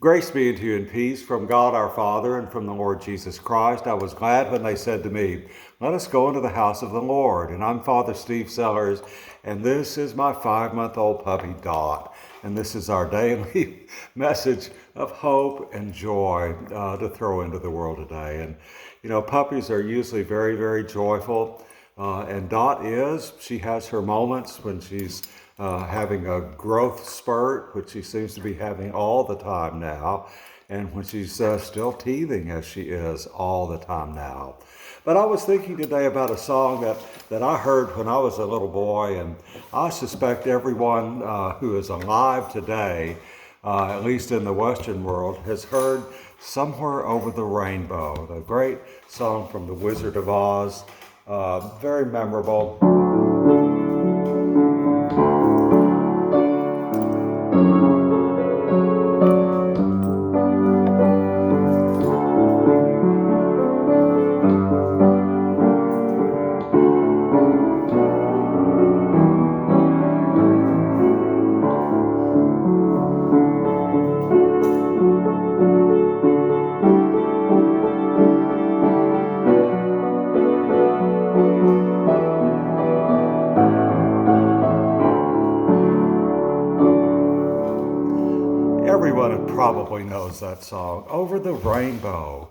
Grace be unto you and peace from God our Father and from the Lord Jesus Christ. I was glad when they said to me, "Let us go into the house of the Lord." And I'm Father Steve Sellers, and this is my 5-month-old puppy, Dot. And this is our daily message of hope and joy to throw into the world today. And, you know, puppies are usually very, very joyful. And Dot she has her moments when she's having a growth spurt, which she seems to be having all the time now, and when she's still teething as she is all the time now. But I was thinking today about a song that I heard when I was a little boy, and I suspect everyone who is alive today, at least in the Western world, has heard "Somewhere Over the Rainbow," the great song from The Wizard of Oz. Very memorable. Everyone probably knows that song, "Over the Rainbow."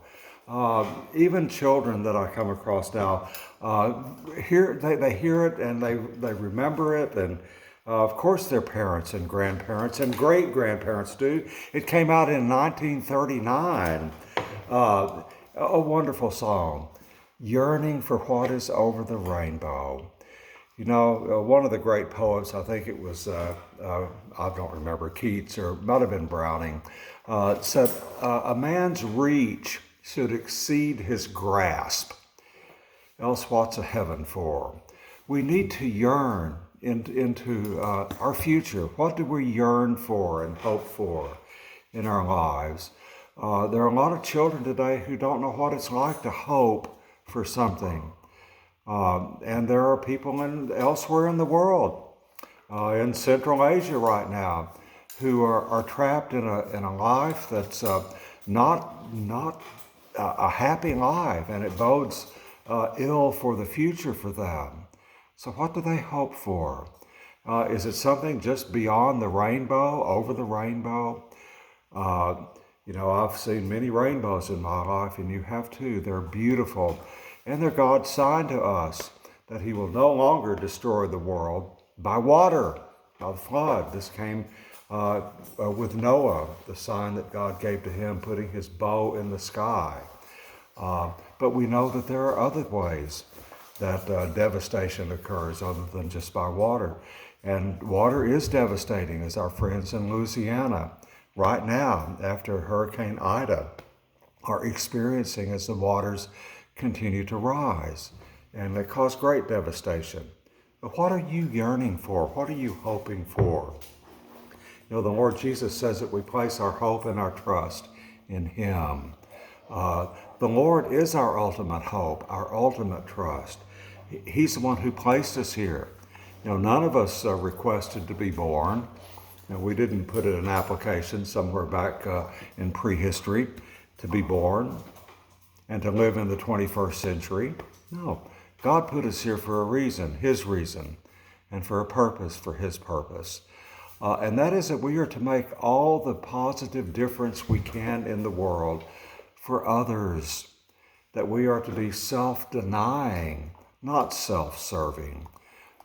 Even children that I come across now they hear it and they remember it, and of course their parents and grandparents and great grandparents do. It came out in 1939. A wonderful song, "Yearning for What Is Over the Rainbow." You know, one of the great poets, I think it was, I don't remember, Keats, or it might have been Browning, said, "A man's reach should exceed his grasp, else what's a heaven for?" We need to yearn into our future. What do we yearn for and hope for in our lives? There are a lot of children today who don't know what it's like to hope for something. And there are people elsewhere in the world, in Central Asia right now, who are trapped in a life that's not a happy life, and it bodes ill for the future for them. So what do they hope for? Is it something just beyond the rainbow, over the rainbow? You know, I've seen many rainbows in my life, and you have too. They're beautiful. And they're God's sign to us that He will no longer destroy the world by water, by the flood. This came with Noah, the sign that God gave to him, putting his bow in the sky. But we know that there are other ways that devastation occurs other than just by water. And water is devastating, as our friends in Louisiana right now, after Hurricane Ida, are experiencing as the waters continue to rise, and they cause great devastation. But what are you yearning for? What are you hoping for? You know, the Lord Jesus says that we place our hope and our trust in Him. The Lord is our ultimate hope, our ultimate trust. He's the one who placed us here. You know, none of us requested to be born. You know, we didn't put in an application somewhere back in prehistory to be born and to live in the 21st century. No, God put us here for a reason, His reason, and for a purpose, for His purpose. And that is that we are to make all the positive difference we can in the world for others, that we are to be self-denying, not self-serving.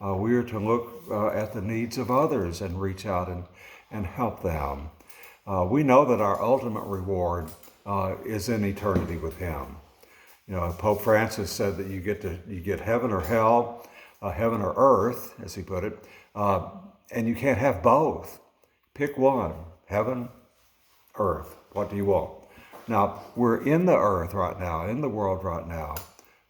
We are to look at the needs of others and reach out and help them. We know that our ultimate reward is in eternity with Him. You know, Pope Francis said that you get heaven or hell, heaven or earth, as he put it, and you can't have both. Pick one, heaven, earth. What do you want? Now, we're in the earth right now, in the world right now,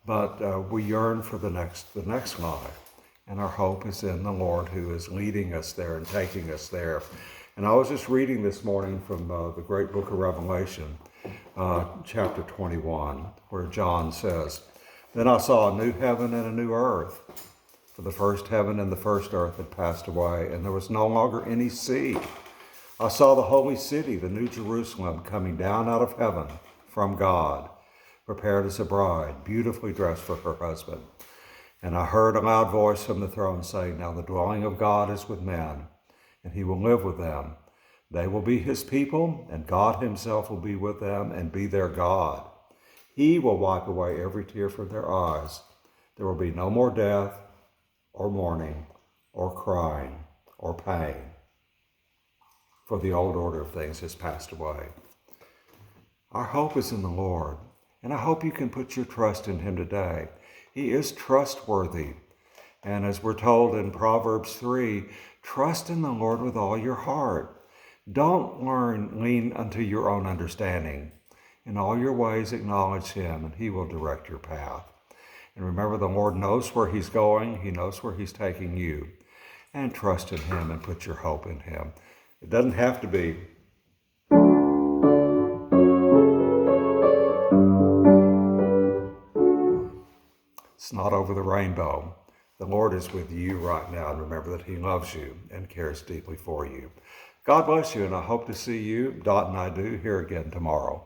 but we yearn for the next life, and our hope is in the Lord who is leading us there and taking us there. And I was just reading this morning from the great book of Revelation, chapter 21, where John says, "Then I saw a new heaven and a new earth, for the first heaven and the first earth had passed away, and there was no longer any sea. I saw the holy city, the new Jerusalem, coming down out of heaven from God, prepared as a bride, beautifully dressed for her husband. And I heard a loud voice from the throne saying, now the dwelling of God is with men, and he will live with them. They will be his people, and God himself will be with them and be their God. He will wipe away every tear from their eyes. There will be no more death, or mourning, or crying, or pain, for the old order of things has passed away. Our hope is in the Lord, and I hope you can put your trust in him today. He is trustworthy. And as we're told in Proverbs 3, trust in the Lord with all your heart. Don't lean unto your own understanding. In all your ways acknowledge him, and he will direct your path. And remember, the Lord knows where he's going. He knows where he's taking you. And trust in him and put your hope in him. It doesn't have to be it's not over the rainbow. The Lord is with you right now, and remember that he loves you and cares deeply for you. God bless you, and I hope to see you, Dot and I do, here again tomorrow.